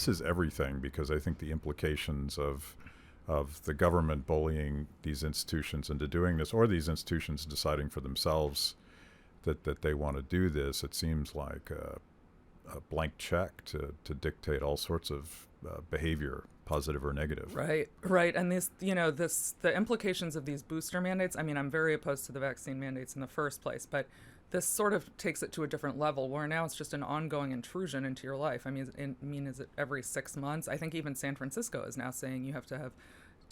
is everything, because I think the implications of the government bullying these institutions into doing this, or these institutions deciding for themselves that they want to do this, it seems like a blank check to dictate all sorts of behavior, positive or negative. Right. And the implications of these booster mandates, I mean, I'm very opposed to the vaccine mandates in the first place, but this sort of takes it to a different level where now it's just an ongoing intrusion into your life. I mean, is it every 6 months? I think even San Francisco is now saying you have to have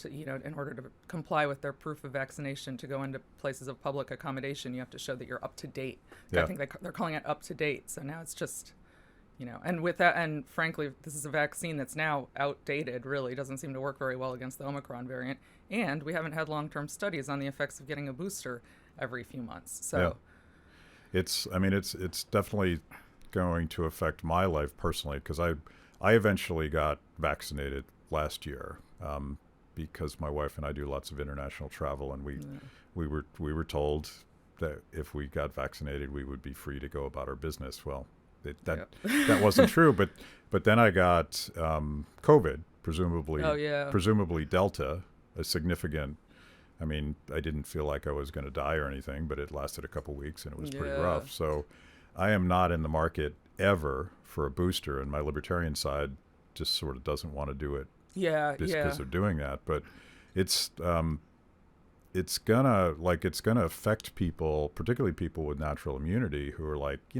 in order to comply with their proof of vaccination to go into places of public accommodation, you have to show that you're up to date. Yeah. I think they're calling it up to date. So now it's just, and with that, and frankly, this is a vaccine that's now outdated, really doesn't seem to work very well against the Omicron variant. And we haven't had long-term studies on the effects of getting a booster every few months. So yeah. It's definitely going to affect my life personally, because I eventually got vaccinated last year, because my wife and I do lots of international travel, and we were told that if we got vaccinated, we would be free to go about our business. Well, that wasn't true, but then I got COVID, presumably Delta, a significant. I mean, I didn't feel like I was going to die or anything, but it lasted a couple weeks and it was pretty rough. So I am not in the market ever for a booster, and my libertarian side just sort of doesn't want to do it. Because they're doing that. But it's gonna affect people, particularly people with natural immunity, who are like, it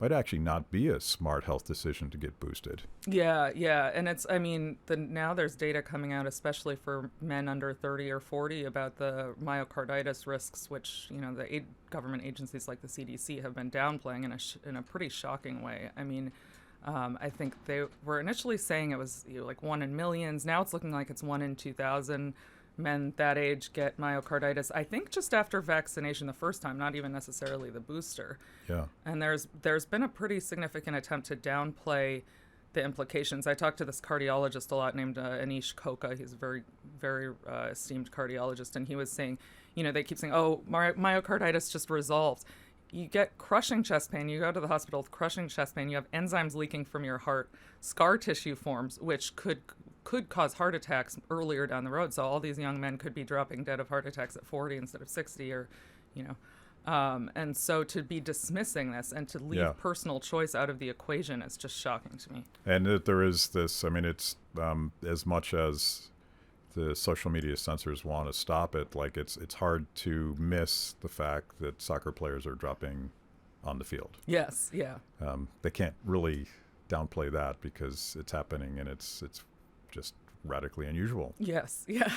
might actually not be a smart health decision to get boosted. Yeah. And now there's data coming out, especially for men under 30 or 40, about the myocarditis risks, which, the government agencies like the CDC have been downplaying in a pretty shocking way. I mean, I think they were initially saying it was like 1 in millions. Now it's looking like it's 1 in 2,000 men that age get myocarditis. I think just after vaccination the first time, not even necessarily the booster. Yeah. And there's been a pretty significant attempt to downplay the implications. I talked to this cardiologist a lot named Anish Koka. He's a very, very esteemed cardiologist, and he was saying, they keep saying, oh, myocarditis just resolved. You get crushing chest pain. You go to the hospital with crushing chest pain. You have enzymes leaking from your heart. Scar tissue forms, which could cause heart attacks earlier down the road. So all these young men could be dropping dead of heart attacks at 40 instead of 60, or, and so to be dismissing this and to leave personal choice out of the equation is just shocking to me. And that there is this, it's as much as the social media censors want to stop it, like it's hard to miss the fact that soccer players are dropping on the field. Yes, yeah. They can't really downplay that because it's happening, and it's just radically unusual. Yes, yeah.